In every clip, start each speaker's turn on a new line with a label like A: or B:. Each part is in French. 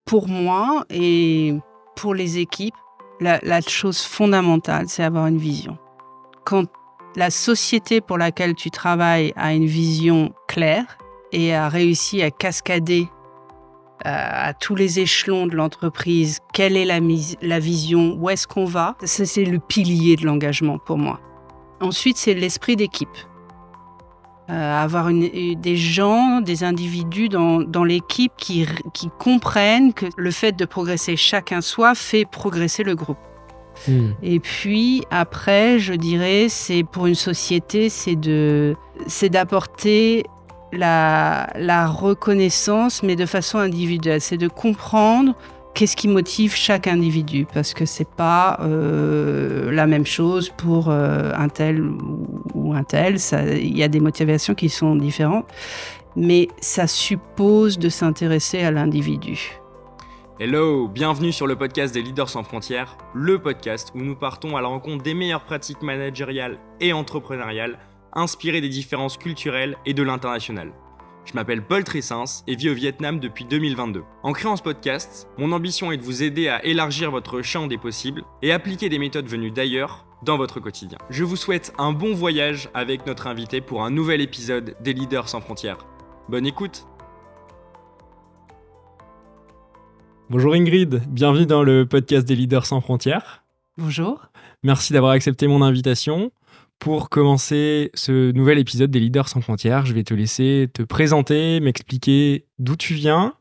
A: pour moi et pour les équipes, la chose fondamentale, c'est avoir une vision. Quand la société pour laquelle tu travailles a une vision claire et a réussi à cascader à tous les échelons de l'entreprise, quelle est la vision, où est-ce qu'on va, ça, c'est le pilier de l'engagement pour moi. Ensuite, c'est l'esprit d'équipe. Avoir des gens, des individus dans l'équipe qui comprennent que le fait de progresser chacun soi fait progresser le groupe. Et puis après, je dirais, c'est pour une société, c'est d'apporter la reconnaissance, mais de façon individuelle. C'est de comprendre qu'est-ce qui motive chaque individu, parce que c'est pas la même chose pour un tel ou un tel. Il y a des motivations qui sont différentes, mais ça suppose de s'intéresser à l'individu.
B: Hello, bienvenue sur le podcast des Leaders sans frontières, le podcast où nous partons à la rencontre des meilleures pratiques managériales et entrepreneuriales, inspirées des différences culturelles et de l'international. Je m'appelle Paul Tressens et vis au Vietnam depuis 2022. En créant ce podcast, mon ambition est de vous aider à élargir votre champ des possibles et appliquer des méthodes venues d'ailleurs dans votre quotidien. Je vous souhaite un bon voyage avec notre invité pour un nouvel épisode des Leaders sans frontières. Bonne écoute! Bonjour Ingrid, bienvenue dans le podcast des Leaders sans frontières.
A: Bonjour.
B: Merci d'avoir accepté mon invitation. Pour commencer ce nouvel épisode des Leaders sans frontières, je vais te laisser te présenter, m'expliquer d'où tu viens,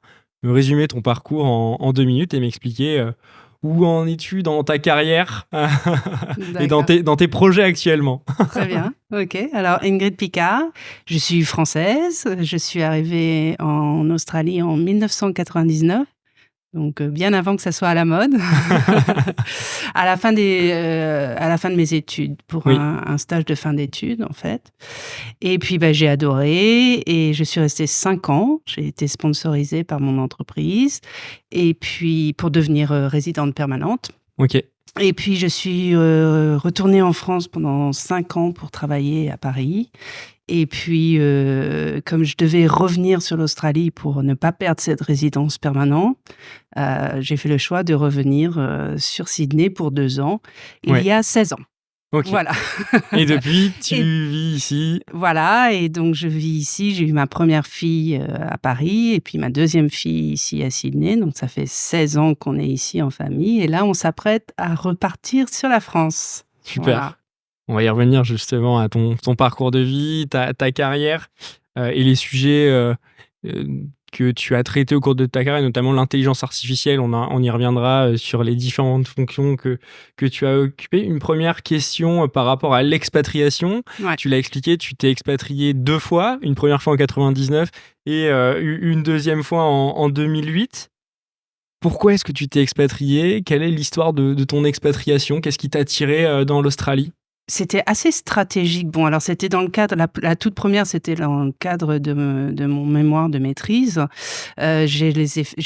B: me résumer ton parcours en 2 minutes et m'expliquer où en es-tu dans ta carrière et dans tes projets actuellement.
A: Très bien, ok. Alors Ingrid Picard, je suis française, je suis arrivée en Australie en 1999. Donc bien avant que ça soit à la mode, à la fin de mes études, pour
B: Oui.
A: un stage de fin d'études en fait. Et puis j'ai adoré et je suis restée 5 ans. J'ai été sponsorisée par mon entreprise et puis pour devenir résidente permanente.
B: Ok.
A: Et puis je suis retournée en France pendant 5 ans pour travailler à Paris. Et puis, comme je devais revenir sur l'Australie pour ne pas perdre cette résidence permanente, j'ai fait le choix de revenir sur Sydney pour 2 ans, il y a 16 ans.
B: Ok.
A: Voilà.
B: Et depuis, tu vis ici.
A: Voilà, et donc je vis ici. J'ai eu ma première fille à Paris et puis ma deuxième fille ici à Sydney. Donc ça fait 16 ans qu'on est ici en famille. Et là, on s'apprête à repartir sur la France.
B: Super.
A: Voilà.
B: On va y revenir justement à ton parcours de vie, ta carrière et les sujets que tu as traités au cours de ta carrière, notamment l'intelligence artificielle. On y reviendra sur les différentes fonctions que tu as occupées. Une première question par rapport à l'expatriation.
A: Ouais.
B: Tu l'as expliqué, tu t'es expatrié 2 fois, une première fois en 99 et une deuxième fois en 2008. Pourquoi est-ce que tu t'es expatrié ? Quelle est l'histoire de ton expatriation ? Qu'est-ce qui t'a attiré dans l'Australie ?
A: C'était assez stratégique. Bon, alors c'était dans le cadre, la toute première, c'était dans le cadre de mon mémoire de maîtrise. J'ai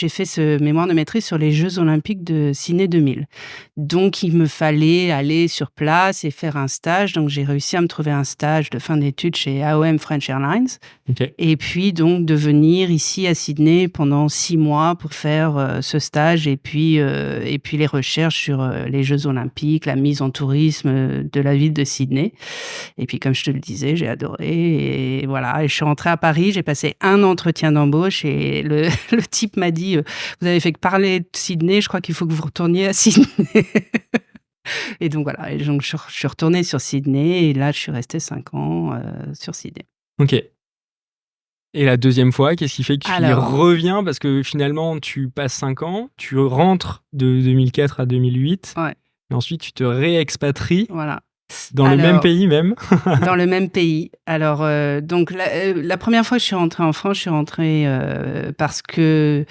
A: fait ce mémoire de maîtrise sur les Jeux Olympiques de Sydney 2000. Donc, il me fallait aller sur place et faire un stage. Donc, j'ai réussi à me trouver un stage de fin d'études chez AOM French Airlines.
B: Okay.
A: Et puis, donc, de venir ici à Sydney pendant 6 mois pour faire ce stage et puis les recherches sur les Jeux Olympiques, la mise en tourisme de la ville de Sydney. Et puis, comme je te le disais, j'ai adoré. Et voilà, et je suis rentrée à Paris, j'ai passé un entretien d'embauche et le type m'a dit « Vous avez fait que parler de Sydney, je crois qu'il faut que vous retourniez à Sydney. » Et donc, voilà. Et donc, je suis retournée sur Sydney et là, je suis restée 5 ans sur Sydney.
B: Ok. Et la deuxième fois, qu'est-ce qui fait que tu y reviens ? Parce que finalement, tu passes 5 ans, tu rentres de 2004 à 2008.
A: Ouais.
B: Et ensuite, tu te réexpatries.
A: Voilà.
B: Dans le même pays même.
A: Dans le même pays. Alors, donc, la première fois que je suis rentrée en France, je suis rentrée parce que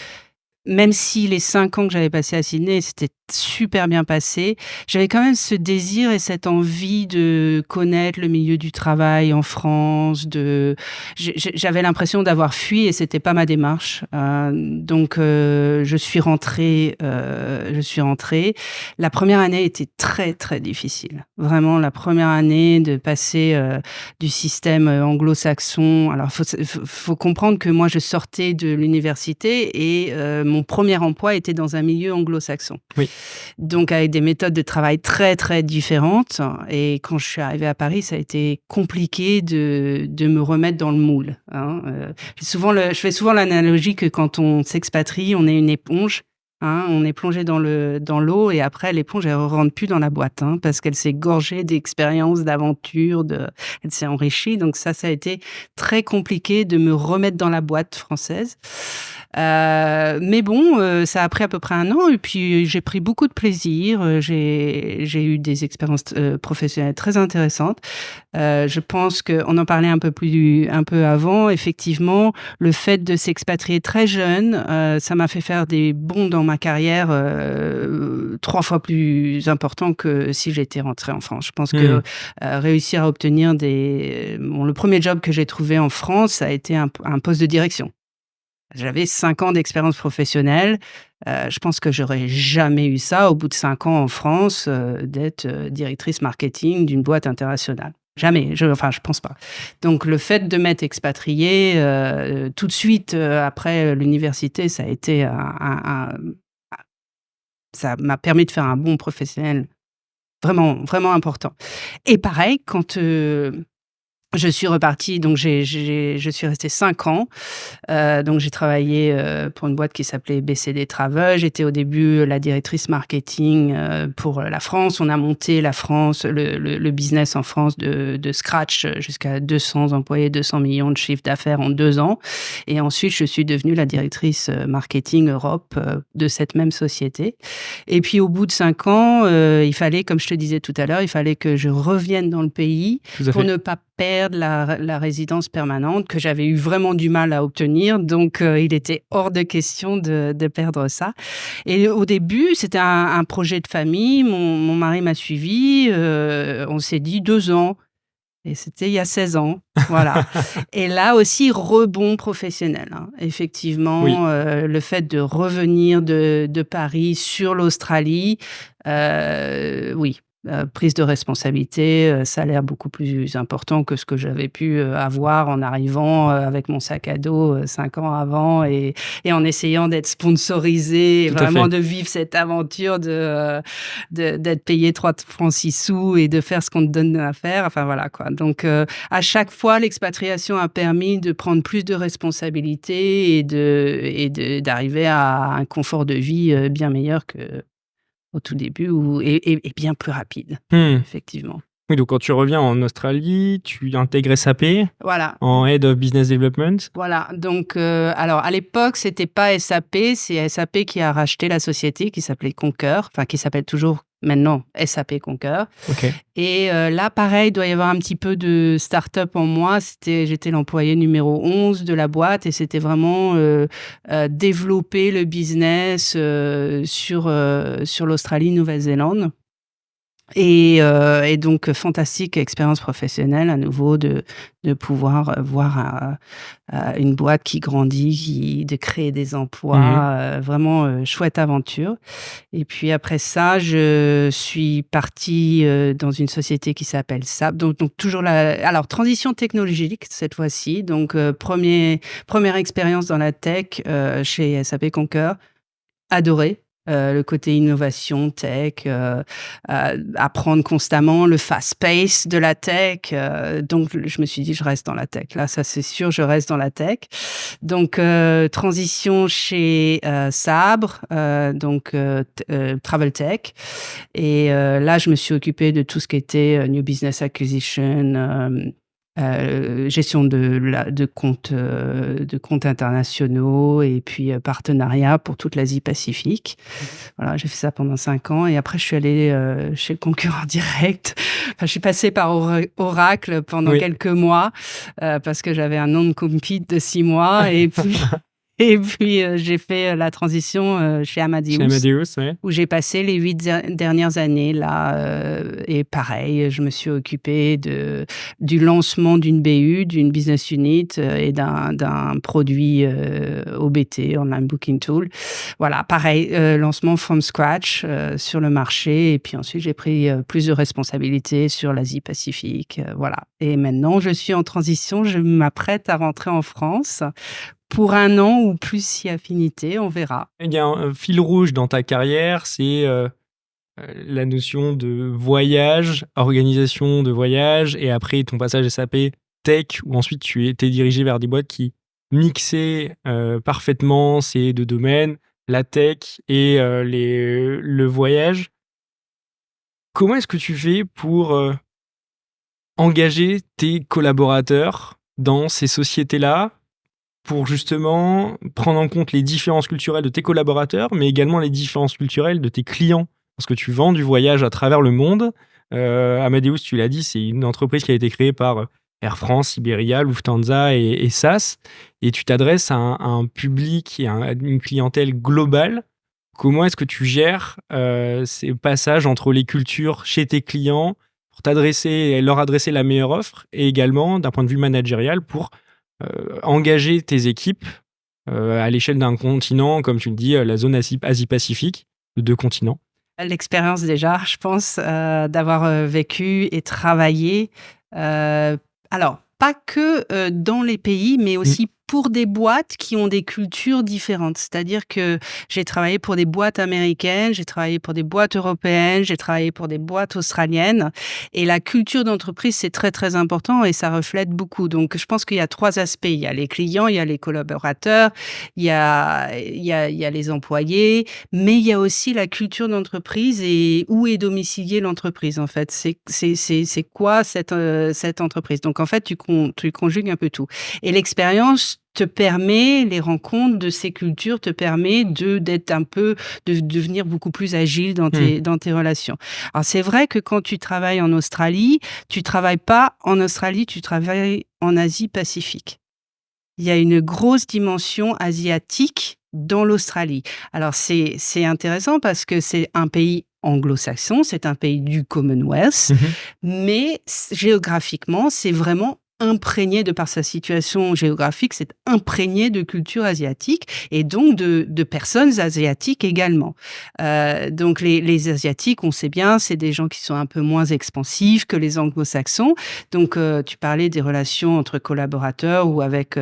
A: même si les 5 ans que j'avais passés à Sydney, c'était super bien passé. J'avais quand même ce désir et cette envie de connaître le milieu du travail en France. J'avais l'impression d'avoir fui et c'était pas ma démarche. Donc, je suis rentrée. La première année était très, très difficile. Vraiment, la première année de passer du système anglo-saxon. Alors, faut comprendre que moi, je sortais de l'université et mon premier emploi était dans un milieu anglo-saxon.
B: Oui.
A: Donc, avec des méthodes de travail très, très différentes. Et quand je suis arrivée à Paris, ça a été compliqué de me remettre dans le moule. Je fais souvent l'analogie que quand on s'expatrie, on est une éponge. On est plongé dans l'eau et après, l'éponge, elle ne rentre plus dans la boîte parce qu'elle s'est gorgée d'expériences, d'aventures, elle s'est enrichie. Donc ça a été très compliqué de me remettre dans la boîte française. Mais bon, ça a pris à peu près 1 an et puis j'ai pris beaucoup de plaisir. J'ai eu des expériences professionnelles très intéressantes. Je pense qu'on en parlait un peu avant. Effectivement, le fait de s'expatrier très jeune, ça m'a fait faire des bonds dans ma carrière 3 fois plus importants que si j'étais rentrée en France. Je pense que réussir à obtenir le premier job que j'ai trouvé en France, ça a été un poste de direction. J'avais 5 ans d'expérience professionnelle. Je pense que j'aurais jamais eu ça au bout de 5 ans en France, d'être directrice marketing d'une boîte internationale. Jamais. Je pense pas. Donc, le fait de m'être expatriée tout de suite après l'université, ça a été ça m'a permis de faire un bond professionnel vraiment, vraiment important. Et pareil, quand je suis repartie, donc je suis restée 5 ans. Donc j'ai travaillé pour une boîte qui s'appelait BCD Travel. J'étais au début la directrice marketing pour la France. On a monté la France, le business en France de scratch jusqu'à 200 employés, 200 millions de chiffre d'affaires en 2 ans. Et ensuite, je suis devenue la directrice marketing Europe de cette même société. Et puis au bout de 5 ans, il fallait, comme je te disais tout à l'heure, il fallait que je revienne dans le pays pour ne pas perdre la résidence permanente que j'avais eu vraiment du mal à obtenir. Donc, il était hors de question de perdre ça. Et au début, c'était un projet de famille. Mon mari m'a suivi. On s'est dit 2 ans. Et c'était il y a 16 ans. Voilà. Et là aussi, rebond professionnel. Effectivement,
B: oui.
A: Le fait de revenir de Paris sur l'Australie, oui. Prise de responsabilité, salaire beaucoup plus important que ce que j'avais pu avoir en arrivant avec mon sac à dos 5 ans avant et en essayant d'être sponsorisée et vraiment de vivre cette aventure d'être payé 3 francs 6 sous et de faire ce qu'on te donne à faire. Enfin voilà quoi. Donc à chaque fois, l'expatriation a permis de prendre plus de responsabilités et d'arriver à un confort de vie bien meilleur que au tout début et bien plus rapide, effectivement.
B: Oui, donc quand tu reviens en Australie, tu intègres SAP en Head of Business Development.
A: Voilà, donc alors à l'époque, c'était pas SAP, c'est SAP qui a racheté la société qui s'appelait Concur, enfin qui s'appelle toujours maintenant SAP Concur.
B: Okay.
A: Et là, pareil, il doit y avoir un petit peu de start-up en moi. J'étais l'employé numéro 11 de la boîte et c'était vraiment développer le business sur l'Australie, Nouvelle-Zélande. Et donc, fantastique expérience professionnelle à nouveau de pouvoir voir une boîte qui grandit, de créer des emplois, vraiment chouette aventure. Et puis après ça, je suis partie dans une société qui s'appelle SAP. Donc toujours alors transition technologique cette fois-ci. Donc première expérience dans la tech chez SAP Concur, adoré. Le côté innovation, tech, apprendre constamment, le fast pace de la tech. Donc, je me suis dit, je reste dans la tech. Là, ça, c'est sûr, je reste dans la tech. Donc, transition chez Sabre, Travel Tech. Et là, je me suis occupée de tout ce qui était New Business Acquisition, gestion de comptes internationaux et puis partenariat pour toute l'Asie-Pacifique. Voilà, j'ai fait ça pendant 5 ans et après je suis allée chez le concurrent direct. Enfin, je suis passée par Oracle pendant quelques mois parce que j'avais un non-compete de 6 mois et puis Et puis, j'ai fait la transition chez
C: Chez
A: Amadeus,
C: Amadeus, ouais.
A: où j'ai passé les 8 dernières années là. Et pareil, je me suis occupée du lancement d'une BU, d'une business unit, et d'un produit OBT, Online Booking Tool. Voilà, pareil, lancement from scratch sur le marché. Et puis ensuite, j'ai pris plus de responsabilités sur l'Asie-Pacifique. Voilà. Et maintenant, je suis en transition. Je m'apprête à rentrer en France pour 1 an ou plus si affinité, on verra.
C: Il y a un fil rouge dans ta carrière, c'est la notion de voyage, organisation de voyage, et après ton passage SAP Tech, où ensuite tu t'es dirigé vers des boîtes qui mixaient parfaitement ces 2 domaines, la tech et le voyage. Comment est-ce que tu fais pour engager tes collaborateurs dans ces sociétés-là, pour justement prendre en compte les différences culturelles de tes collaborateurs, mais également les différences culturelles de tes clients? Parce que tu vends du voyage à travers le monde. Amadeus, tu l'as dit, c'est une entreprise qui a été créée par Air France, Iberia, Lufthansa et SAS. Et tu t'adresses à un public et à une clientèle globale. Comment est-ce que tu gères ces passages entre les cultures chez tes clients pour leur adresser la meilleure offre, et également d'un point de vue managérial pour engager tes équipes à l'échelle d'un continent, comme tu le dis, la zone Asie-Pacifique, de 2 continents?
A: L'expérience déjà, je pense, d'avoir vécu et travaillé, alors pas que dans les pays, mais aussi pour des boîtes qui ont des cultures différentes. C'est-à-dire que j'ai travaillé pour des boîtes américaines, j'ai travaillé pour des boîtes européennes, j'ai travaillé pour des boîtes australiennes. Et la culture d'entreprise, c'est très, très important et ça reflète beaucoup. Donc, je pense qu'il y a 3 aspects. Il y a les clients, il y a les collaborateurs, il y a les employés, mais il y a aussi la culture d'entreprise et où est domiciliée l'entreprise, en fait. C'est quoi cette entreprise? Donc, en fait, tu conjugues un peu tout. Et l'expérience te permet, les rencontres de ces cultures te permet de devenir beaucoup plus agile dans tes relations. Alors, c'est vrai que quand tu travailles en Australie, tu travailles pas en Australie, tu travailles en Asie-Pacifique. Il y a une grosse dimension asiatique dans l'Australie. Alors, c'est intéressant parce que c'est un pays anglo-saxon, c'est un pays du Commonwealth, mais géographiquement, c'est vraiment imprégné, de par sa situation géographique, c'est imprégné de culture asiatique et donc de personnes asiatiques également. Donc les Asiatiques, on sait bien, c'est des gens qui sont un peu moins expansifs que les Anglo-Saxons. Donc tu parlais des relations entre collaborateurs ou avec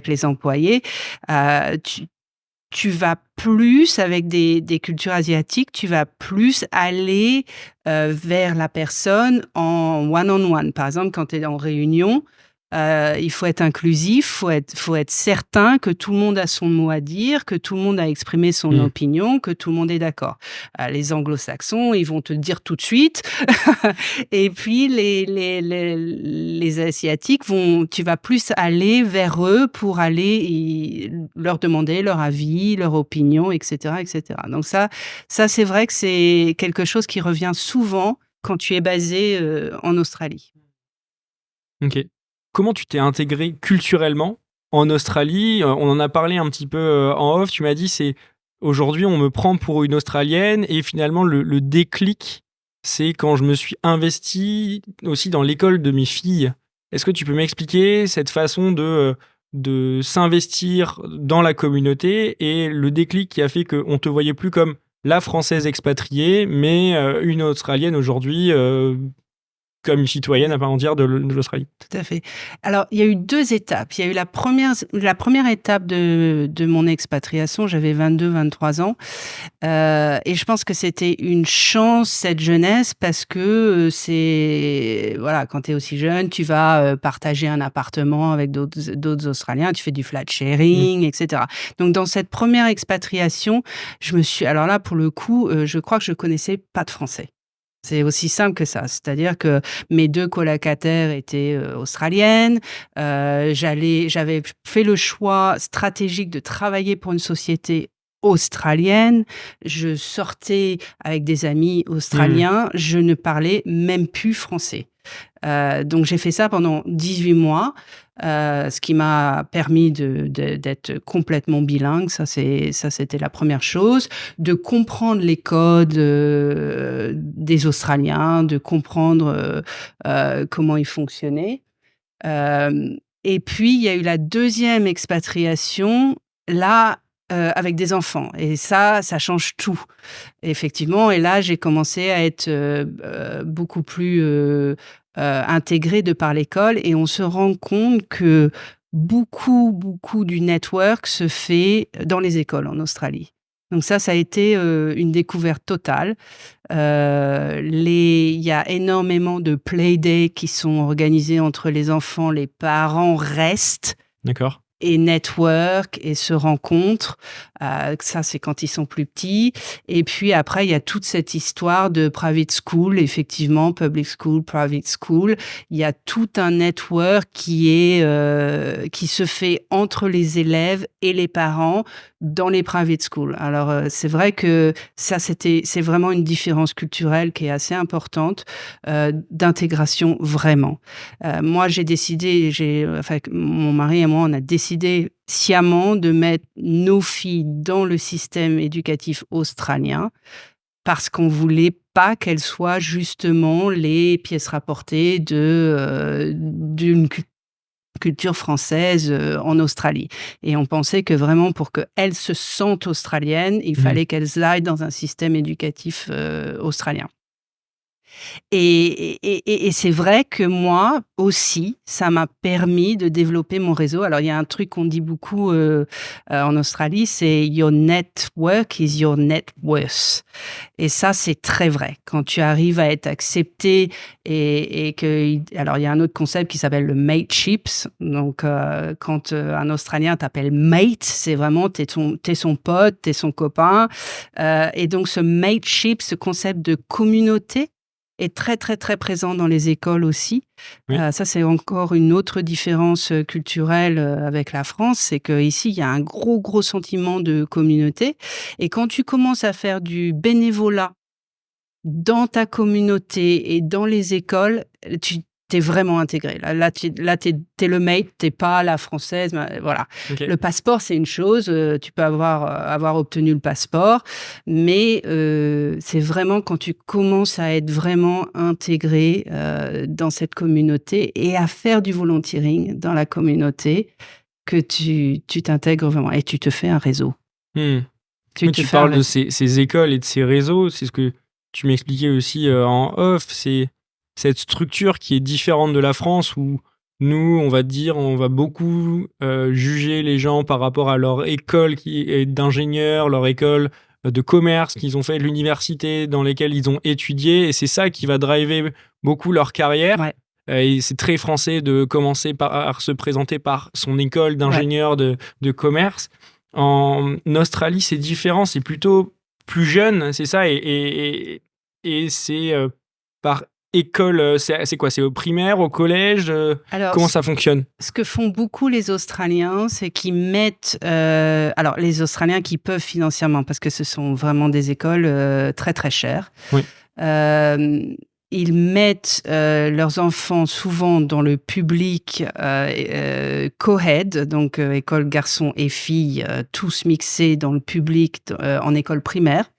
A: les employés. Tu vas plus, avec des cultures asiatiques, tu vas plus aller vers la personne en one-on-one. Par exemple, quand tu es en réunion, il faut être inclusif, faut être certain que tout le monde a son mot à dire, que tout le monde a exprimé son opinion, que tout le monde est d'accord. Les anglo-saxons, ils vont te le dire tout de suite. Et puis, les asiatiques tu vas plus aller vers eux pour aller leur demander leur avis, leur opinion, etc., etc. Donc ça, c'est vrai que c'est quelque chose qui revient souvent quand tu es basé en Australie.
C: Ok. Comment tu t'es intégré culturellement en Australie? On en a parlé un petit peu en off. Tu m'as dit, aujourd'hui, on me prend pour une Australienne, et finalement, le déclic, c'est quand je me suis investi aussi dans l'école de mes filles. Est-ce que tu peux m'expliquer cette façon de s'investir dans la communauté et le déclic qui a fait qu'on te voyait plus comme la Française expatriée, mais une Australienne aujourd'hui, comme une citoyenne à part entière de l'Australie?
A: Tout à fait. Alors, il y a eu 2 étapes. Il y a eu la première étape de mon expatriation, j'avais 22-23 ans. Et je pense que c'était une chance, cette jeunesse, parce que voilà, quand tu es aussi jeune, tu vas partager un appartement avec d'autres Australiens, tu fais du flat sharing, etc. Donc, dans cette première expatriation, alors là, pour le coup, je crois que je connaissais pas de français. C'est aussi simple que ça. C'est-à-dire que mes 2 colocataires étaient australiennes. J'avais fait le choix stratégique de travailler pour une société australienne, je sortais avec des amis australiens, je ne parlais même plus français. Donc j'ai fait ça pendant 18 mois, ce qui m'a permis d'être complètement bilingue. Ça, c'était la première chose. De comprendre les codes des Australiens, de comprendre comment ils fonctionnaient. Et puis, il y a eu la deuxième expatriation, là, avec des enfants. Et ça change tout, effectivement. Et là, j'ai commencé à être beaucoup plus intégrée de par l'école. Et on se rend compte que beaucoup du network se fait dans les écoles en Australie. Donc ça a été une découverte totale. Il y a énormément de playdays qui sont organisés entre les enfants. Les parents restent.
C: D'accord.
A: Et network et se rencontrent. Ça, c'est quand ils sont plus petits. Et puis après, il y a toute cette histoire de private school, effectivement, public school, private school. Il y a tout un network qui se fait entre les élèves et les parents dans les private schools. Alors, c'est vrai que c'est vraiment une différence culturelle qui est assez importante, d'intégration vraiment. Moi, mon mari et moi, on a décidé sciemment de mettre nos filles dans le système éducatif australien parce qu'on voulait pas qu'elles soient justement les pièces rapportées d'une culture française en Australie. Et on pensait que vraiment pour qu'elles se sentent australiennes, il fallait qu'elles aillent dans un système éducatif australien. Et c'est vrai que moi aussi, ça m'a permis de développer mon réseau. Alors, il y a un truc qu'on dit beaucoup en Australie, c'est « Your network is your net worth ». Et ça, c'est très vrai. Quand tu arrives à être accepté alors, il y a un autre concept qui s'appelle le mateships. Donc, quand un Australien t'appelle mate, c'est vraiment, t'es son pote, t'es son copain. Et donc, ce mateship, ce concept de communauté, est très, très, très présent dans les écoles aussi.
C: Oui.
A: Ça, c'est encore une autre différence culturelle avec la France, c'est qu'ici, il y a un gros sentiment de communauté. Et quand tu commences à faire du bénévolat dans ta communauté et dans les écoles, tu t'es vraiment intégré. Là, t'es le mate, t'es pas la française. Voilà.
C: Okay.
A: Le passeport, c'est une chose. Tu peux avoir obtenu le passeport, mais c'est vraiment quand tu commences à être vraiment intégré dans cette communauté et à faire du volunteering dans la communauté que tu t'intègres vraiment et tu te fais un réseau.
C: Tu parles de ces écoles et de ces réseaux. C'est ce que tu m'expliquais aussi en off. C'est cette structure qui est différente de la France où nous, on va beaucoup juger les gens par rapport à leur école d'ingénieur, leur école de commerce qu'ils ont fait, l'université dans lesquelles ils ont étudié. Et c'est ça qui va driver beaucoup leur carrière.
A: Ouais.
C: Et c'est très français de commencer par se présenter par son école d'ingénieur de commerce. En Australie, c'est différent. C'est plutôt plus jeune, c'est ça. Et c'est par école, c'est quoi? C'est au primaire, au collège? Alors, comment ça fonctionne?
A: Ce que font beaucoup les Australiens, c'est qu'ils mettent... alors, les Australiens qui peuvent financièrement, parce que ce sont vraiment des écoles très, très chères.
C: Oui.
A: Ils mettent leurs enfants souvent dans le public co-ed, donc école garçons et filles, tous mixés dans le public en école primaire.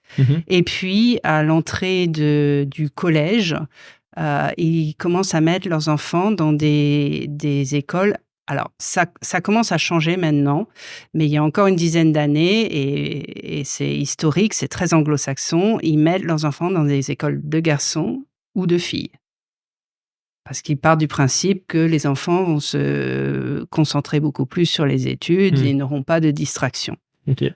A: Et puis, à l'entrée du collège, ils commencent à mettre leurs enfants dans des écoles. Alors, ça commence à changer maintenant, mais il y a encore une dizaine d'années, et c'est historique, c'est très anglo-saxon, ils mettent leurs enfants dans des écoles de garçons ou de filles. Parce qu'ils partent du principe que les enfants vont se concentrer beaucoup plus sur les études et n'auront pas de distraction.
C: Okay.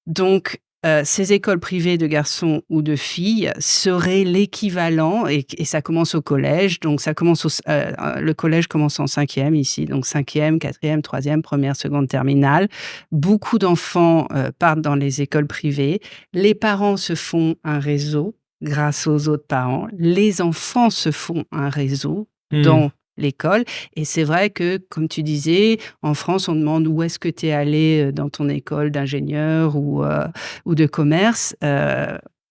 A: Donc, ces écoles privées de garçons ou de filles seraient l'équivalent, et ça commence au collège. Donc, le collège commence en 5e ici, donc 5e, 4e, 3e, première, seconde, terminale. Beaucoup d'enfants partent dans les écoles privées. Les parents se font un réseau grâce aux autres parents. Les enfants se font un réseau dans l'école. Et c'est vrai que, comme tu disais, en France, on demande où est-ce que tu es allé dans ton école d'ingénieur ou de commerce.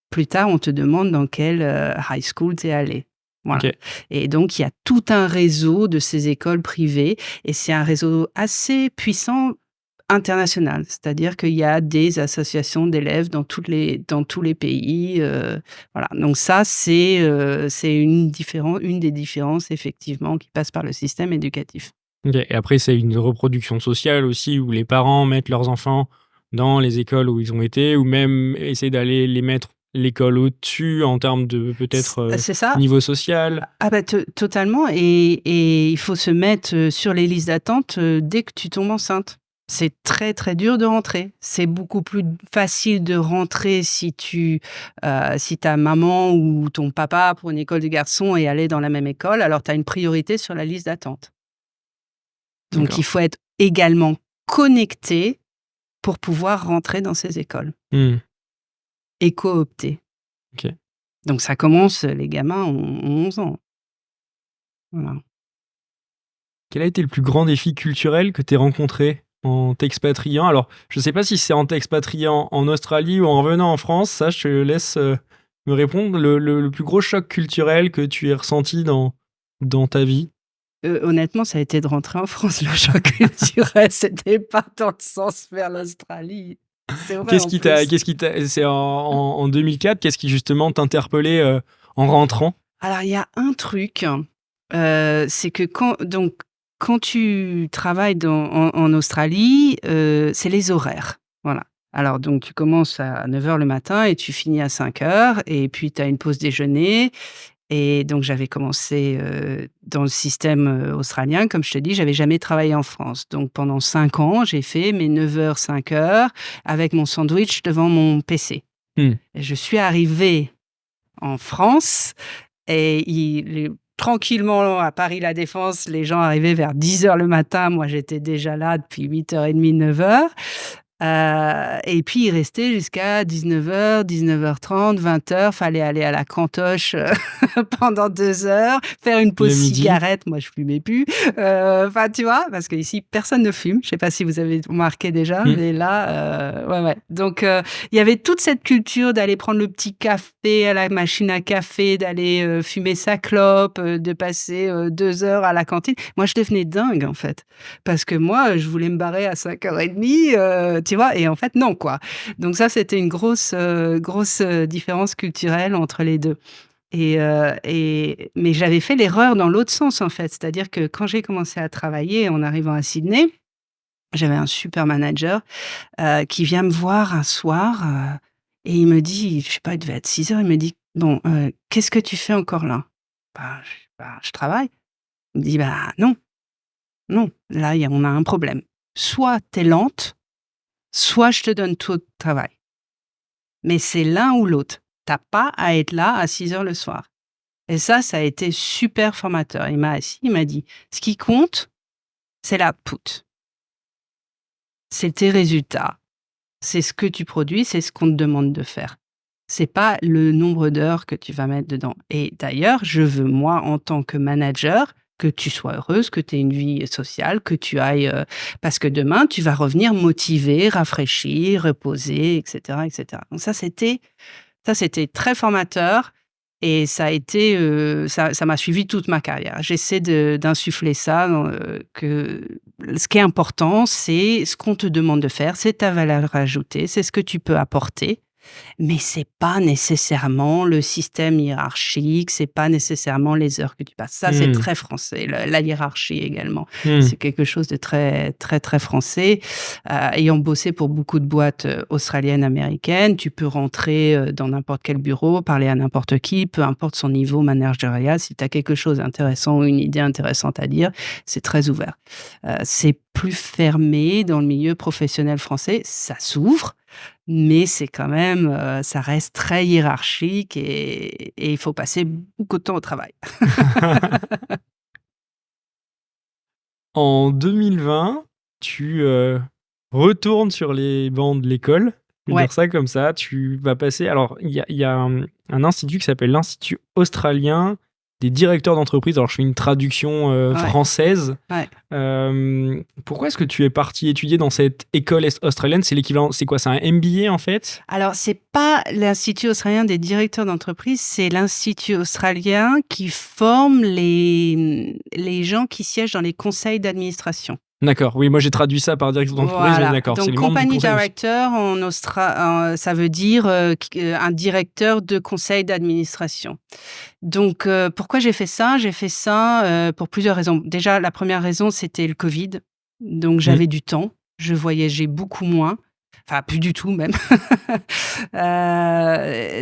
A: Plus tard, on te demande dans quelle high school tu es allé. Voilà.
C: Ok.
A: Et donc, il y a tout un réseau de ces écoles privées et c'est un réseau assez puissant international. C'est-à-dire qu'il y a des associations d'élèves dans tous les pays. Voilà. Donc ça, c'est une des différences, effectivement, qui passe par le système éducatif.
C: Ok. Et après, c'est une reproduction sociale aussi où les parents mettent leurs enfants dans les écoles où ils ont été ou même essayer d'aller les mettre l'école au-dessus en termes de peut-être
A: C'est ça.
C: niveau social.
A: Ah bah totalement. Et il faut se mettre sur les listes d'attente dès que tu tombes enceinte. C'est très, très dur de rentrer. C'est beaucoup plus facile de rentrer si ta maman ou ton papa pour une école de garçons est allé dans la même école, alors tu as une priorité sur la liste d'attente. Donc,
C: D'accord.
A: il faut être également connecté pour pouvoir rentrer dans ces écoles et coopter.
C: Ok.
A: Donc, ça commence, les gamins ont 11 ans. Voilà.
C: Quel a été le plus grand défi culturel que tu aies rencontré en t'expatriant? Alors, je ne sais pas si c'est en t'expatriant en Australie ou en revenant en France. Ça, je te laisse me répondre. Le plus gros choc culturel que tu aies ressenti dans ta vie?
A: Honnêtement, ça a été de rentrer en France, le choc culturel. C'était pas dans le sens vers l'Australie. C'est vrai, en plus.
C: C'est en 2004, qu'est-ce qui justement t'interpellait en rentrant?
A: Alors, il y a un truc, c'est que quand tu travailles en Australie, c'est les horaires. Voilà. Alors, donc, tu commences à 9h le matin et tu finis à 5h. Et puis, tu as une pause déjeuner. Et donc, j'avais commencé dans le système australien. Comme je te dis, j'avais jamais travaillé en France. Donc, pendant 5 ans, j'ai fait mes 9h, 5h avec mon sandwich devant mon PC. Et je suis arrivée en France et tranquillement, à Paris La Défense, les gens arrivaient vers 10h le matin. Moi, j'étais déjà là depuis 8h30, 9h. Et puis, il restait jusqu'à 19h, 19h30, 20h. Fallait aller à la cantoche pendant 2 heures, faire une pause
C: Le midi.
A: cigarette. Moi, je fumais plus. Enfin, tu vois, parce qu'ici, personne ne fume. Je sais pas si vous avez remarqué déjà, mais là, ouais. Donc, il y avait toute cette culture d'aller prendre le petit café à la machine à café, d'aller fumer sa clope, de passer 2 heures à la cantine. Moi, je devenais dingue, en fait. Parce que moi, je voulais me barrer à 5h30, tu vois, et en fait, non, quoi. Donc ça, c'était une grosse différence culturelle entre les deux. Mais j'avais fait l'erreur dans l'autre sens, en fait. C'est-à-dire que quand j'ai commencé à travailler en arrivant à Sydney, j'avais un super manager qui vient me voir un soir et il me dit, je sais pas, il devait être 6h, il me dit, bon, qu'est-ce que tu fais encore là? Je travaille. Il me dit, non, là, on a un problème. Soit t'es lente, soit je te donne tout le travail. Mais c'est l'un ou l'autre. T'as pas à être là à 6h le soir. Et ça a été super formateur. Il m'a assis, il m'a dit, ce qui compte, c'est l'output. C'est tes résultats. C'est ce que tu produis, c'est ce qu'on te demande de faire. C'est pas le nombre d'heures que tu vas mettre dedans. Et d'ailleurs, je veux, moi, en tant que manager, que tu sois heureuse, que tu aies une vie sociale, que tu ailles... parce que demain, tu vas revenir motivé, rafraîchi, reposé, etc., etc. Donc ça, c'était très formateur et ça a été... ça m'a suivi toute ma carrière. J'essaie d'insuffler ça, que ce qui est important, c'est ce qu'on te demande de faire, c'est ta valeur ajoutée, c'est ce que tu peux apporter. Mais c'est pas nécessairement le système hiérarchique, c'est pas nécessairement les heures que tu passes. Ça, c'est très français. La hiérarchie également, c'est quelque chose de très, très, très français. Ayant bossé pour beaucoup de boîtes australiennes, américaines, tu peux rentrer dans n'importe quel bureau, parler à n'importe qui, peu importe son niveau managérial. Si tu as quelque chose d'intéressant ou une idée intéressante à dire, c'est très ouvert. C'est plus fermé dans le milieu professionnel français. Ça s'ouvre. Mais c'est quand même, ça reste très hiérarchique et il faut passer beaucoup de temps au travail.
C: En 2020, tu retournes sur les bancs de l'école. Je vais dire ça comme ça. Tu vas passer... Alors, il y a un institut qui s'appelle l'Institut australien des directeurs d'entreprise. Alors, je fais une traduction française.
A: Ouais.
C: Pourquoi est-ce que tu es parti étudier dans cette école australienne? C'est l'équivalent, c'est quoi? C'est un MBA en fait?
A: Alors, c'est pas l'Institut australien des directeurs d'entreprise, c'est l'Institut australien qui forme les gens qui siègent dans les conseils d'administration.
C: D'accord, oui, moi j'ai traduit ça par directeur d'entreprise,
A: Voilà.
C: mais d'accord.
A: Donc,
C: c'est les membres du
A: company
C: conseil aussi.
A: director ça veut dire un directeur de conseil d'administration. Donc, pourquoi j'ai fait ça? J'ai fait ça pour plusieurs raisons. Déjà, la première raison, c'était le Covid. Donc, j'avais du temps. Je voyageais beaucoup moins. Enfin, plus du tout même.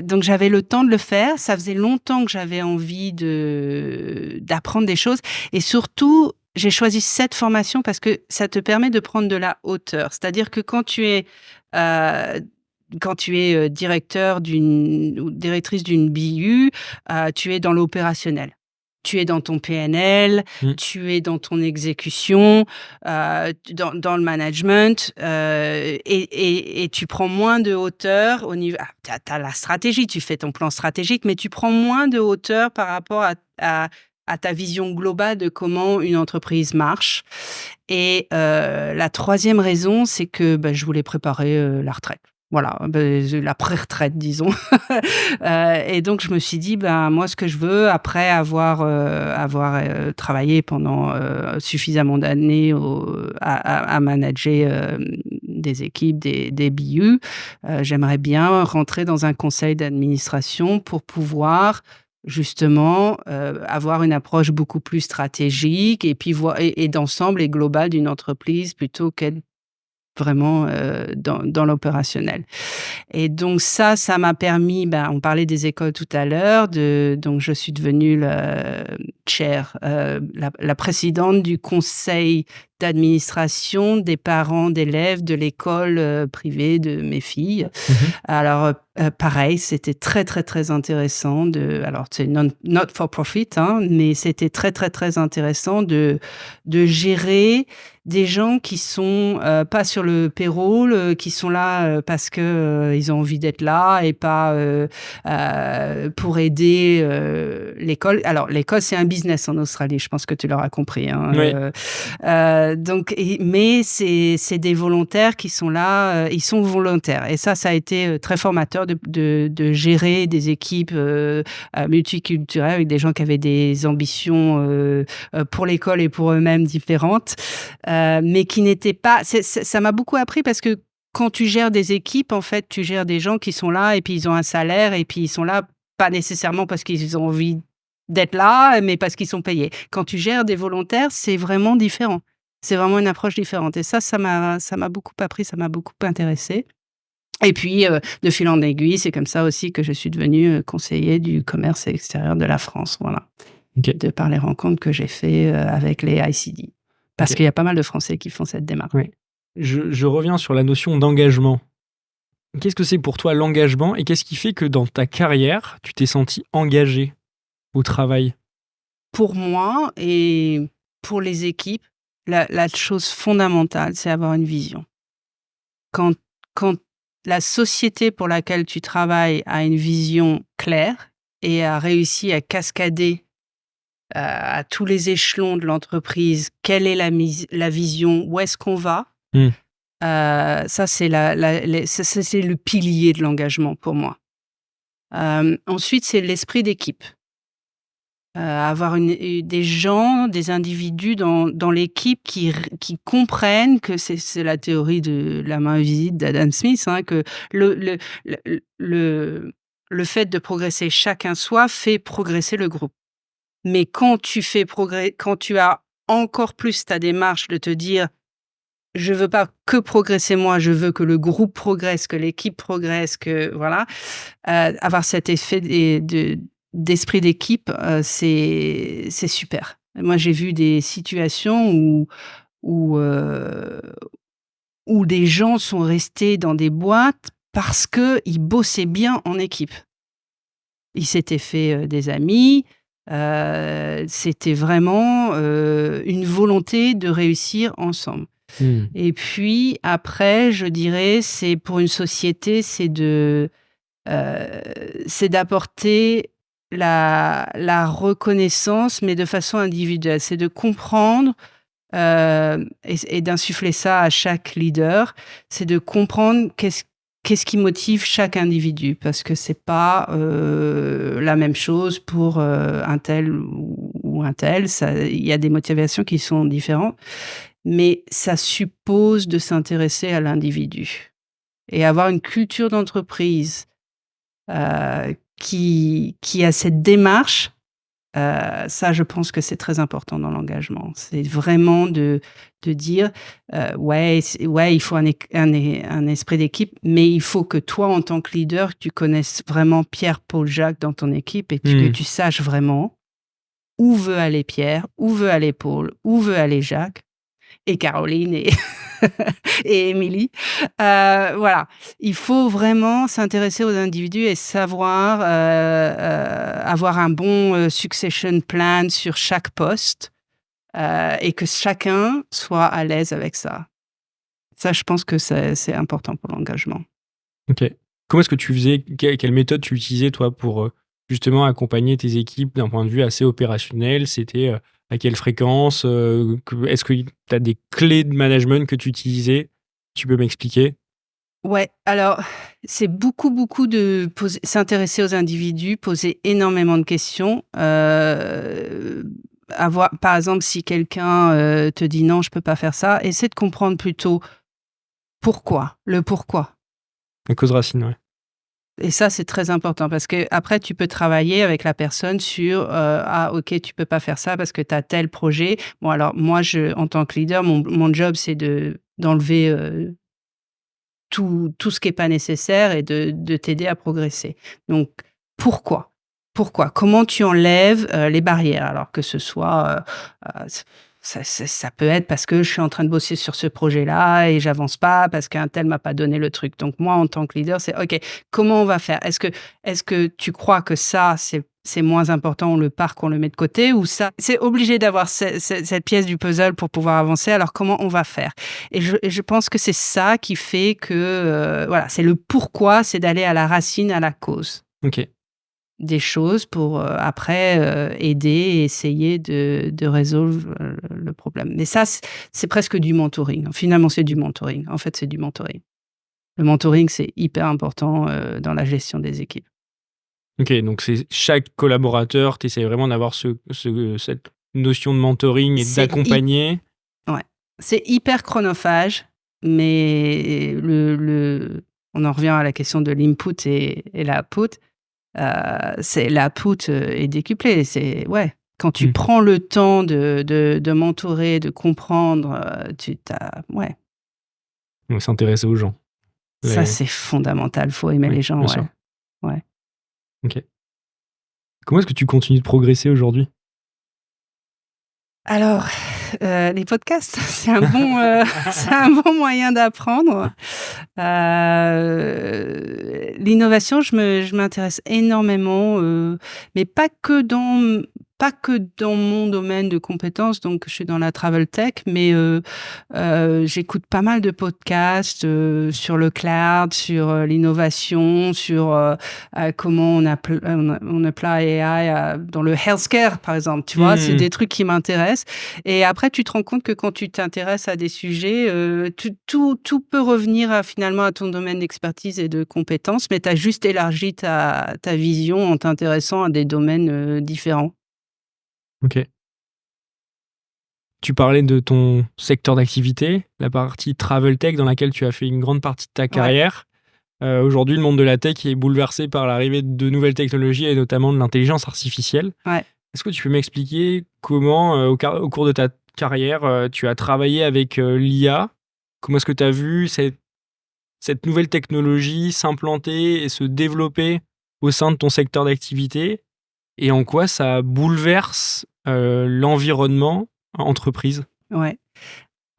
A: Donc, j'avais le temps de le faire. Ça faisait longtemps que j'avais envie d'apprendre des choses. Et surtout, j'ai choisi cette formation parce que ça te permet de prendre de la hauteur. C'est-à-dire que quand tu es directeur ou directrice d'une BU, tu es dans l'opérationnel. Tu es dans ton PNL, tu es dans ton exécution, dans le management, et tu prends moins de hauteur au niveau. Tu as la stratégie, tu fais ton plan stratégique, mais tu prends moins de hauteur par rapport à ta vision globale de comment une entreprise marche. Et la troisième raison, c'est que je voulais préparer la retraite. Voilà, la pré-retraite, disons. Et donc, je me suis dit, moi, ce que je veux, après avoir travaillé pendant suffisamment d'années à manager des équipes, des BU, j'aimerais bien rentrer dans un conseil d'administration pour pouvoir justement avoir une approche beaucoup plus stratégique et puis et d'ensemble et globale d'une entreprise plutôt qu'être vraiment dans l'opérationnel. Et donc ça m'a permis, on parlait des écoles tout à l'heure, donc je suis devenue la présidente du conseil d'administration des parents d'élèves de l'école privée de mes filles. Alors, pareil, c'était très, très, très intéressant alors c'est not for profit, mais c'était très, très, très intéressant de gérer des gens qui sont pas sur le payroll, qui sont là parce que ils ont envie d'être là et pas pour aider l'école. Alors, l'école, c'est un business en Australie, je pense que tu l'auras compris.
C: Oui.
A: Mais c'est des volontaires qui sont là, ils sont volontaires. Et ça a été très formateur de gérer des équipes multiculturelles avec des gens qui avaient des ambitions pour l'école et pour eux-mêmes différentes, mais qui n'étaient pas... Ça m'a beaucoup appris parce que quand tu gères des équipes, en fait, tu gères des gens qui sont là et puis ils ont un salaire et puis ils sont là pas nécessairement parce qu'ils ont envie d'être là, mais parce qu'ils sont payés. Quand tu gères des volontaires, c'est vraiment différent. C'est vraiment une approche différente. Et ça m'a beaucoup appris, ça m'a beaucoup intéressée. Et puis, de fil en aiguille, c'est comme ça aussi que je suis devenue conseiller du commerce extérieur de la France. Voilà.
C: Okay.
A: De par les rencontres que j'ai fait avec les ICD. Parce qu'il y a pas mal de Français qui font cette démarche.
C: Oui. Je reviens sur la notion d'engagement. Qu'est-ce que c'est pour toi l'engagement et qu'est-ce qui fait que dans ta carrière, tu t'es senti engagé au travail?
A: Pour moi et pour les équipes, la chose fondamentale, c'est avoir une vision. Quand la société pour laquelle tu travailles a une vision claire et a réussi à cascader à tous les échelons de l'entreprise, quelle est la vision, où est-ce qu'on va, ça, c'est c'est le pilier de l'engagement pour moi. Ensuite, c'est l'esprit d'équipe. Avoir des gens, des individus dans l'équipe qui comprennent que c'est la théorie de la main invisible d'Adam Smith, que le fait de progresser chacun soi fait progresser le groupe. Mais quand tu as encore plus ta démarche de te dire je veux pas que progresser moi, je veux que le groupe progresse, que l'équipe progresse, que voilà, avoir cet effet d'esprit d'équipe, c'est super. Moi, j'ai vu des situations où des gens sont restés dans des boîtes parce qu'ils bossaient bien en équipe. Ils s'étaient fait des amis. C'était vraiment une volonté de réussir ensemble. Et puis après, je dirais, c'est pour une société, c'est d'apporter la reconnaissance, mais de façon individuelle. C'est de comprendre et d'insuffler ça à chaque leader. C'est de comprendre qu'est-ce qui motive chaque individu, parce que c'est pas la même chose pour un tel ou un tel. Il y a des motivations qui sont différentes, mais ça suppose de s'intéresser à l'individu et avoir une culture d'entreprise qui a cette démarche. Ça, je pense que c'est très important dans l'engagement. C'est vraiment de dire, il faut un esprit d'équipe, mais il faut que toi, en tant que leader, tu connaisses vraiment Pierre, Paul, Jacques dans ton équipe et que tu saches vraiment où veut aller Pierre, où veut aller Paul, où veut aller Jacques et Caroline et Émilie. Voilà. Il faut vraiment s'intéresser aux individus et savoir avoir un bon succession plan sur chaque poste et que chacun soit à l'aise avec ça. Ça, je pense que c'est important pour l'engagement.
C: Ok. Comment est-ce que tu faisais, quelle méthode tu utilisais, toi, pour justement accompagner tes équipes d'un point de vue assez opérationnel? C'était à quelle fréquence? Est-ce que tu as des clés de management que tu utilisais? Tu peux m'expliquer?
A: Ouais, alors c'est beaucoup de s'intéresser aux individus, poser énormément de questions. Par exemple, si quelqu'un te dit non, je peux pas faire ça, essaie de comprendre plutôt pourquoi, le pourquoi.
C: La cause racine, ouais.
A: Et ça, c'est très important parce que après, tu peux travailler avec la personne sur ok, tu peux pas faire ça parce que tu as tel projet. Bon, alors moi, en tant que leader, mon job, c'est d'enlever tout ce qui est pas nécessaire et de t'aider à progresser. Donc, pourquoi? Comment tu enlèves les barrières? Alors que ce soit, ça peut être parce que je suis en train de bosser sur ce projet-là et j'avance pas parce qu'un tel m'a pas donné le truc. Donc moi, en tant que leader, c'est OK, comment on va faire? Est-ce que tu crois que ça, c'est moins important, on le parque, on le met de côté, ou ça, c'est obligé d'avoir cette pièce du puzzle pour pouvoir avancer, alors comment on va faire? Et je pense que c'est ça qui fait que, voilà, c'est le pourquoi, c'est d'aller à la racine, à la cause
C: Ok.
A: des choses pour après aider et essayer de résoudre le problème. Mais ça, c'est presque du mentoring. Finalement, c'est du mentoring. En fait, c'est du mentoring. Le mentoring, c'est hyper important dans la gestion des équipes.
C: Ok, donc c'est chaque collaborateur, tu essaies vraiment d'avoir cette notion de mentoring et d'accompagner.
A: Ouais. C'est hyper chronophage, mais on en revient à la question de l'input et l'output. C'est l'output est décuplé. C'est quand tu prends le temps de mentorer, de comprendre, ouais.
C: Donc s'intéresser aux gens.
A: Ça, c'est fondamental. Faut aimer les gens,
C: bien sûr.
A: Ouais.
C: Ok. Comment est-ce que tu continues de progresser aujourd'hui?
A: Alors, les podcasts, c'est un bon moyen d'apprendre. L'innovation, je m'intéresse énormément, mais pas que dans mon domaine de compétences. Donc, je suis dans la travel tech, mais j'écoute pas mal de podcasts sur le cloud, sur l'innovation, sur comment on apply AI dans le healthcare, par exemple. Tu vois, c'est des trucs qui m'intéressent. Et après, tu te rends compte que quand tu t'intéresses à des sujets, tout peut revenir finalement à ton domaine d'expertise et de compétences, mais tu as juste élargi ta vision en t'intéressant à des domaines différents.
C: Ok. Tu parlais de ton secteur d'activité, la partie travel tech dans laquelle tu as fait une grande partie de ta carrière. Aujourd'hui, le monde de la tech est bouleversé par l'arrivée de nouvelles technologies et notamment de l'intelligence artificielle.
A: Ouais.
C: Est-ce que tu peux m'expliquer comment, au cours de ta carrière, tu as travaillé avec l'IA? Comment est-ce que tu as vu cette nouvelle technologie s'implanter et se développer au sein de ton secteur d'activité? Et en quoi ça bouleverse l'environnement entreprise?
A: Ouais.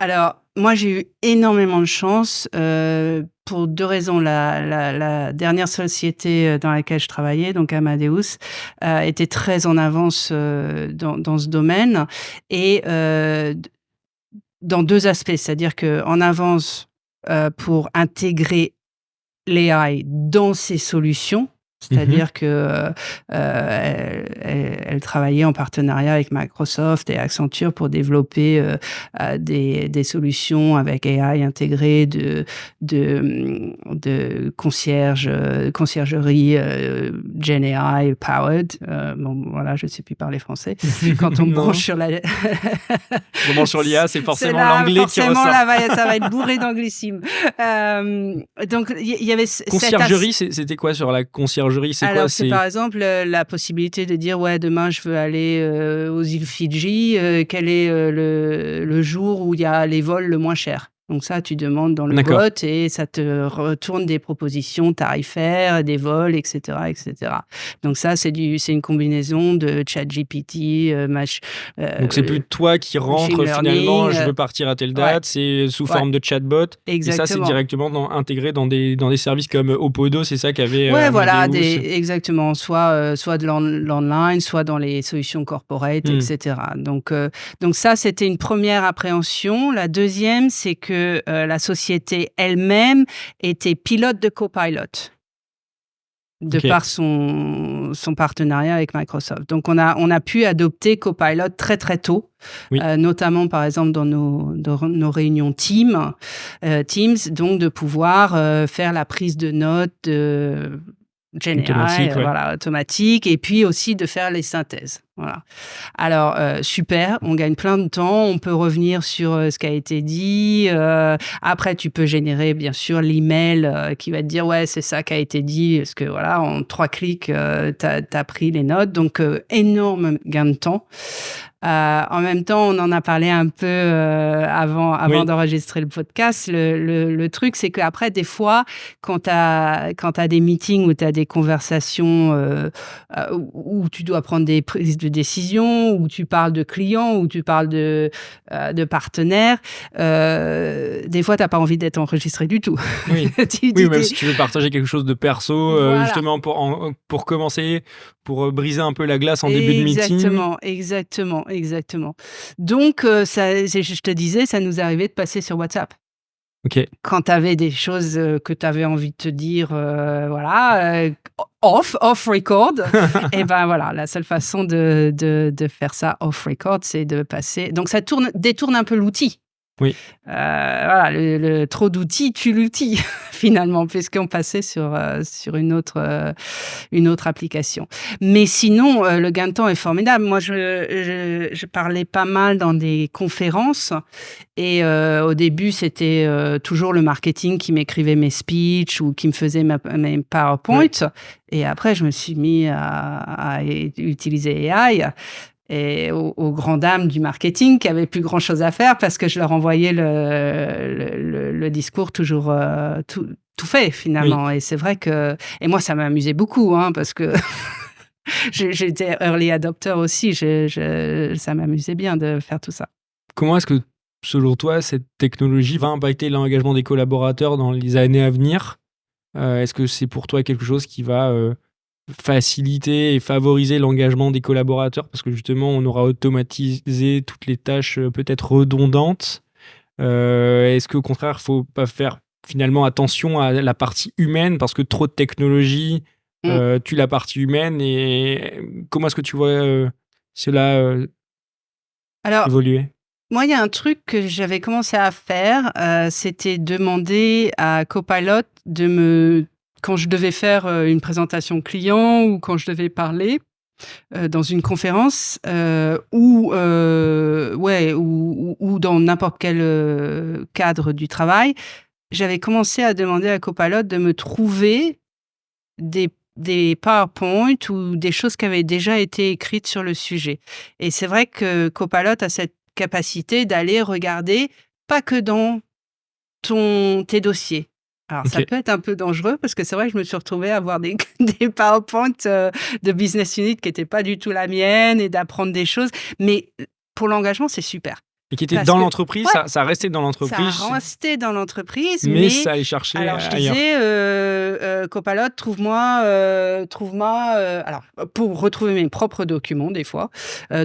A: Alors, moi, j'ai eu énormément de chance pour 2 raisons. La dernière société dans laquelle je travaillais, donc Amadeus, était très en avance dans ce domaine et dans 2 aspects. C'est-à-dire qu'en avance pour intégrer l'AI dans ses solutions. C'est-à-dire que elle travaillait en partenariat avec Microsoft et Accenture pour développer des solutions avec AI intégrées de conciergerie Gen AI powered. Bon, voilà, je ne sais plus parler français. Quand on me branche sur la...
C: On branche sur l'IA, c'est forcément
A: là,
C: l'anglais qui ressort.
A: Là, ça va être bourré d'anglicisme. Donc, il y avait...
C: Conciergerie, c'était quoi sur la conciergerie?
A: Alors, c'est par exemple la possibilité de dire, ouais, demain, je veux aller aux îles Fidji. Quel est le jour où il y a les vols le moins chers? Donc ça, tu demandes dans le bot et ça te retourne des propositions tarifaires, des vols, etc., etc. Donc ça, c'est une combinaison de ChatGPT,
C: donc c'est plus toi qui rentre finalement, je veux partir à telle date, c'est sous forme de chatbot.
A: Exactement.
C: Et ça, c'est directement intégré dans des services comme Opodo, c'est ça qu'avait
A: exactement, soit de l'online, soit dans les solutions corporate, etc. Donc ça, c'était une première appréhension. La deuxième, c'est que la société elle-même était pilote de Copilot de par son partenariat avec Microsoft. Donc, on a pu adopter Copilot très, très tôt, notamment, par exemple, dans nos réunions Teams, donc de pouvoir faire la prise de notes automatique, et puis aussi de faire les synthèses. Voilà. Alors, super, on gagne plein de temps, on peut revenir sur ce qui a été dit. Après, tu peux générer, bien sûr, l'email qui va te dire, ouais, c'est ça qui a été dit, parce que voilà, en 3 clics, t'as pris les notes. Donc, énorme gain de temps. En même temps, on en a parlé un peu avant d'enregistrer le podcast. Le truc, c'est qu'après, des fois, quand t'as des meetings ou t'as des conversations où tu dois prendre des prises de décision, où tu parles de clients, où tu parles de partenaires, des fois, t'as pas envie d'être enregistré du tout.
C: Oui, même si tu veux partager quelque chose de perso, justement pour commencer, pour briser un peu la glace en début de meeting.
A: Exactement. Donc, je te disais, ça nous arrivait de passer sur WhatsApp.
C: Okay.
A: Quand tu avais des choses que tu avais envie de te dire, off record, et ben voilà, la seule façon de faire ça off record, c'est de passer. Donc, ça détourne un peu l'outil.
C: Oui.
A: Le trop d'outils tue l'outil finalement, puisqu'on passait sur une autre application. Mais sinon, le gain de temps est formidable. Moi, je parlais pas mal dans des conférences et au début, c'était toujours le marketing qui m'écrivait mes speeches ou qui me faisait mes PowerPoint. Oui. Et après, je me suis mis à utiliser AI. Et aux grandes dames du marketing qui n'avaient plus grand-chose à faire parce que je leur envoyais le discours toujours tout fait, finalement. Oui. Et c'est vrai que... Et moi, ça m'amusait beaucoup, parce que j'étais early adopter aussi. Ça m'amusait bien de faire tout ça.
C: Comment est-ce que, selon toi, cette technologie va impacter l'engagement des collaborateurs dans les années à venir ? Est-ce que c'est pour toi quelque chose qui va... faciliter et favoriser l'engagement des collaborateurs parce que justement on aura automatisé toutes les tâches peut-être redondantes. Est-ce qu'au contraire il ne faut pas faire finalement attention à la partie humaine parce que trop de technologie tue la partie humaine, et comment est-ce que tu vois cela évoluer?
A: Moi, il y a un truc que j'avais commencé à faire, c'était demander à Copilot quand je devais faire une présentation client ou quand je devais parler dans une conférence ou dans n'importe quel cadre du travail, j'avais commencé à demander à Copilot de me trouver des PowerPoint ou des choses qui avaient déjà été écrites sur le sujet. Et c'est vrai que Copilot a cette capacité d'aller regarder pas que dans tes dossiers. Alors, ça peut être un peu dangereux parce que c'est vrai que je me suis retrouvée à avoir des PowerPoint de business unit qui n'étaient pas du tout la mienne et d'apprendre des choses. Mais pour l'engagement, c'est super.
C: Et qui était
A: Parce
C: dans
A: que-
C: l'entreprise,
A: ouais.
C: ça restait dans
A: Ça
C: l'entreprise,
A: a resté dans l'entreprise,
C: mais
A: mais
C: ça allait chercher
A: alors je
C: ailleurs.
A: disais, Copilot, trouve-moi, alors pour retrouver mes propres documents des fois,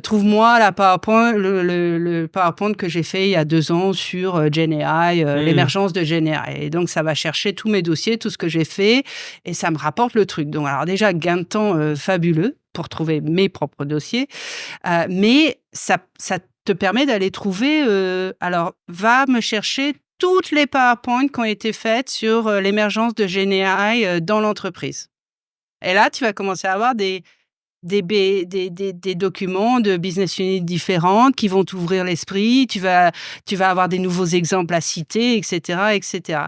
A: trouve-moi la PowerPoint, le PowerPoint que j'ai fait il y a 2 ans sur GenAI, l'émergence de GenAI. Et donc ça va chercher tous mes dossiers, tout ce que j'ai fait, et ça me rapporte le truc. Donc alors déjà gain de temps fabuleux pour trouver mes propres dossiers, mais ça te permet d'aller trouver. Alors va me chercher toutes les PowerPoint qui ont été faites sur l'émergence de GenAI dans l'entreprise. Et là, tu vas commencer à avoir des documents de business units différentes qui vont t'ouvrir l'esprit. Tu vas avoir des nouveaux exemples à citer, etc., etc.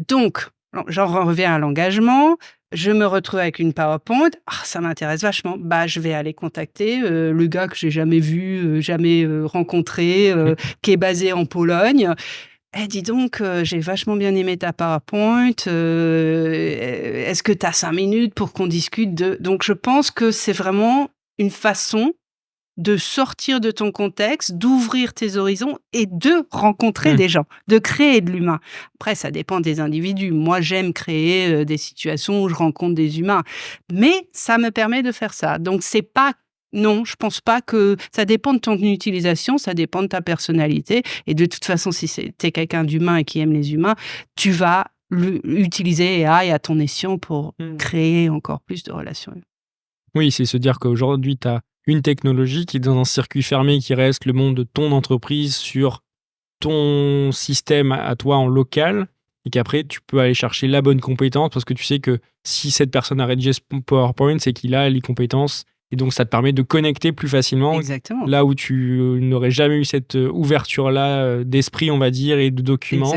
A: Donc, j'en reviens à l'engagement. Je me retrouve avec une PowerPoint. Ça m'intéresse vachement. Je vais aller contacter le gars que j'ai jamais vu, jamais rencontré, qui est basé en Pologne. Dis donc, j'ai vachement bien aimé ta PowerPoint. Est-ce que tu as 5 minutes pour qu'on discute de... Donc, je pense que c'est vraiment une façon de sortir de ton contexte, d'ouvrir tes horizons et de rencontrer des gens, de créer de l'humain. Après, ça dépend des individus. Moi, j'aime créer des situations où je rencontre des humains. Mais ça me permet de faire ça. Donc, c'est pas... Non, je pense pas que... Ça dépend de ton utilisation, ça dépend de ta personnalité. Et de toute façon, si t'es quelqu'un d'humain et qui aime les humains, tu vas utiliser AI à ton escient pour créer encore plus de relations.
C: Oui, c'est se dire qu'aujourd'hui, tu as une technologie qui est dans un circuit fermé qui reste le monde de ton entreprise sur ton système à toi en local et qu'après, tu peux aller chercher la bonne compétence parce que tu sais que si cette personne a rédigé ce PowerPoint, c'est qu'il a les compétences et donc ça te permet de connecter plus facilement.
A: Exactement.
C: Là où tu n'aurais jamais eu cette ouverture-là d'esprit, on va dire, et de documents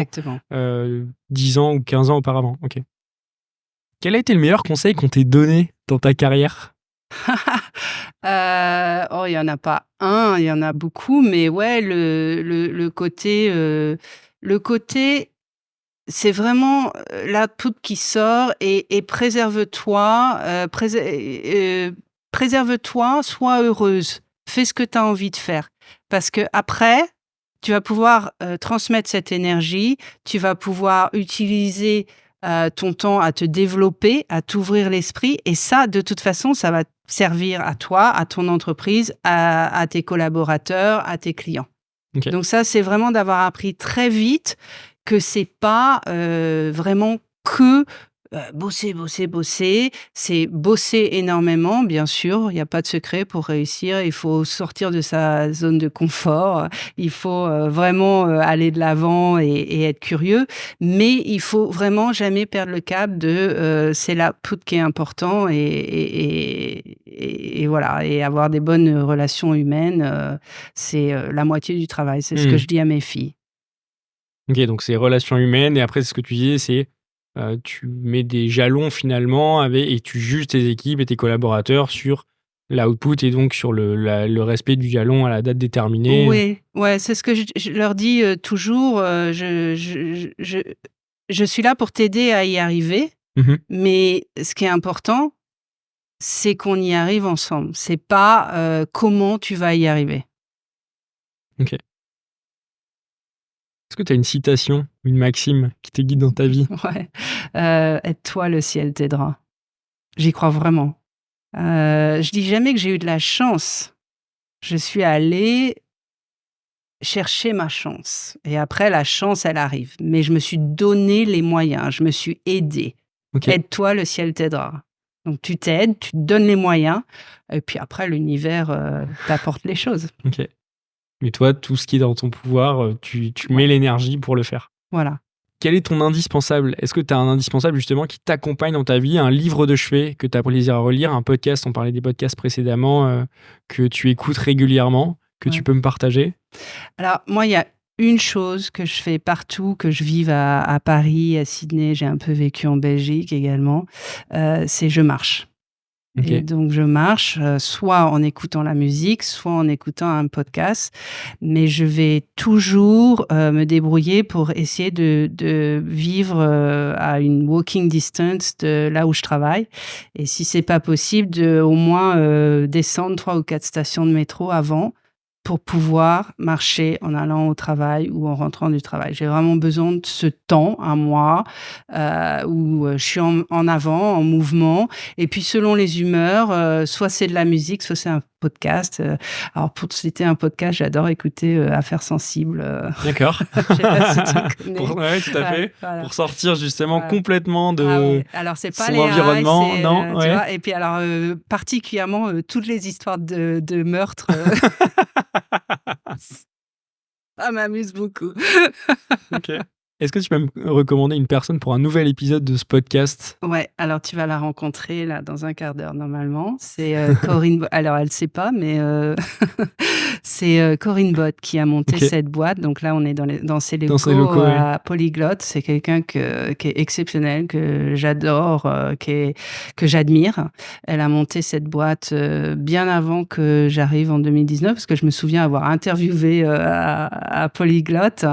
C: 10 ans ou 15 ans auparavant. Ok. Quel a été le meilleur conseil qu'on t'ait donné dans ta carrière ?
A: Il y en a pas un, il y en a beaucoup, mais ouais, le côté, c'est vraiment l'output qui sort et préserve-toi, préserve-toi, sois heureuse, fais ce que tu as envie de faire. Parce que après, tu vas pouvoir transmettre cette énergie, tu vas pouvoir utiliser ton temps à te développer, à t'ouvrir l'esprit. Et ça, de toute façon, ça va servir à toi, à ton entreprise, à tes collaborateurs, à tes clients.
C: Okay.
A: Donc ça, c'est vraiment d'avoir appris très vite que c'est pas vraiment que bosser. C'est bosser énormément, bien sûr. Il n'y a pas de secret pour réussir. Il faut sortir de sa zone de confort. Il faut vraiment aller de l'avant et être curieux. Mais il faut vraiment jamais perdre le cap de c'est l'output qui est important et voilà. Et avoir des bonnes relations humaines, c'est la moitié du travail. C'est ce que je dis à mes filles.
C: Ok, donc c'est relations humaines. Et après, ce que tu disais, c'est tu mets des jalons finalement et tu juges tes équipes et tes collaborateurs sur l'output et donc sur le respect du jalon à la date déterminée.
A: Oui, ouais, c'est ce que je leur dis toujours. Je suis là pour t'aider à y arriver, mais ce qui est important, c'est qu'on y arrive ensemble. C'est pas comment tu vas y arriver.
C: Ok. Est-ce que tu as une citation, une maxime qui te guide dans ta vie ?
A: Ouais. Aide-toi, le ciel t'aidera. J'y crois vraiment. Je dis jamais que j'ai eu de la chance. Je suis allée chercher ma chance. Et après, la chance, elle arrive. Mais je me suis donné les moyens. Je me suis aidée. Okay. Aide-toi, le ciel t'aidera. Donc, tu t'aides, tu te donnes les moyens. Et puis après, l'univers t'apporte les choses.
C: Ok. Mais toi, tout ce qui est dans ton pouvoir, tu mets l'énergie pour le faire.
A: Voilà.
C: Quel est ton indispensable ? Est-ce que tu as un indispensable justement qui t'accompagne dans ta vie, un livre de chevet que tu as plaisir à relire, un podcast, on parlait des podcasts précédemment, que tu écoutes régulièrement, que tu peux me partager ?
A: Alors, moi, il y a une chose que je fais partout, que je vive à Paris, à Sydney, j'ai un peu vécu en Belgique également, c'est je marche. Okay. Et donc, je marche soit en écoutant la musique, soit en écoutant un podcast. Mais je vais toujours me débrouiller pour essayer de vivre à une walking distance de là où je travaille. Et si c'est pas possible, de au moins descendre 3 ou 4 stations de métro avant pour pouvoir marcher en allant au travail ou en rentrant du travail. J'ai vraiment besoin de ce temps, un mois, où je suis en avant, en mouvement. Et puis, selon les humeurs, soit c'est de la musique, soit c'est un podcast. Alors, pour te citer un podcast, j'adore écouter Affaires sensibles.
C: D'accord.
A: Je sais pas si tu connais.
C: Ouais, tout à fait.
A: Voilà.
C: Pour sortir justement
A: Voilà.
C: complètement de
A: Ouais. Alors, c'est pas
C: son
A: les
C: environnement,
A: highs, c'est,
C: non,
A: tu
C: ouais.
A: vois. Et puis, alors, particulièrement, toutes les histoires de meurtres. Ça m'amuse beaucoup.
C: Ok. Est-ce que tu peux me recommander une personne pour un nouvel épisode de ce podcast?
A: Ouais, alors tu vas la rencontrer là dans un quart d'heure normalement. C'est Corinne. Alors elle sait pas, mais c'est Corinne Bott qui a monté
C: Ok.
A: cette boîte. Donc là, on est dans ses locaux,
C: ses locaux, ouais.
A: à Polyglotte. C'est quelqu'un qui est exceptionnel, que j'adore, que j'admire. Elle a monté cette boîte bien avant que j'arrive en 2019, parce que je me souviens avoir interviewé à Polyglotte,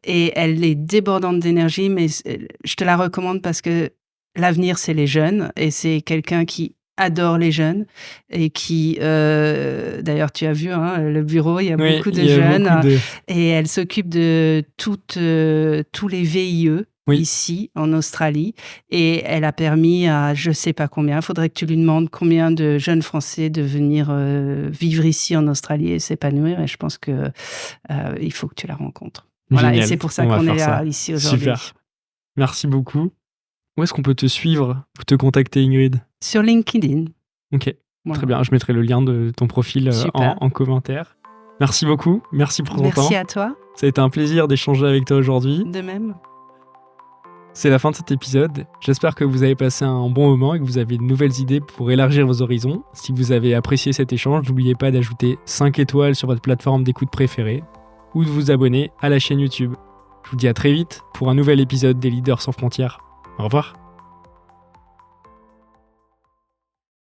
A: et elle est débordante d'énergie, mais je te la recommande parce que l'avenir, c'est les jeunes, et c'est quelqu'un qui adore les jeunes et qui, d'ailleurs, tu as vu le bureau, il y a
C: Oui,
A: beaucoup de
C: il y a
A: jeunes,
C: beaucoup de-
A: et elle s'occupe de tous les VIE
C: Oui.
A: ici en Australie, et elle a permis à je sais pas combien, il faudrait que tu lui demandes combien de jeunes Français de venir vivre ici en Australie et s'épanouir, et je pense que il faut que tu la rencontres. Voilà,
C: Génial.
A: et c'est pour ça
C: On va
A: qu'on
C: faire
A: est là
C: ça.
A: ici aujourd'hui.
C: Super. Merci beaucoup. Où est-ce qu'on peut te suivre ou te contacter, Ingrid?
A: Sur LinkedIn.
C: Ok,
A: Voilà.
C: très bien. Je mettrai le lien de ton profil
A: Super.
C: en commentaire. Merci beaucoup. Merci pour ton temps.
A: Merci à toi,
C: Ça a été un plaisir d'échanger avec toi aujourd'hui.
A: de même.
C: C'est la fin de cet épisode. J'espère que vous avez passé un bon moment et que vous avez de nouvelles idées pour élargir vos horizons. Si vous avez apprécié cet échange, n'oubliez pas d'ajouter 5 étoiles sur votre plateforme d'écoute préférée ou de vous abonner à la chaîne YouTube. Je vous dis à très vite pour un nouvel épisode des Leaders sans frontières. Au revoir.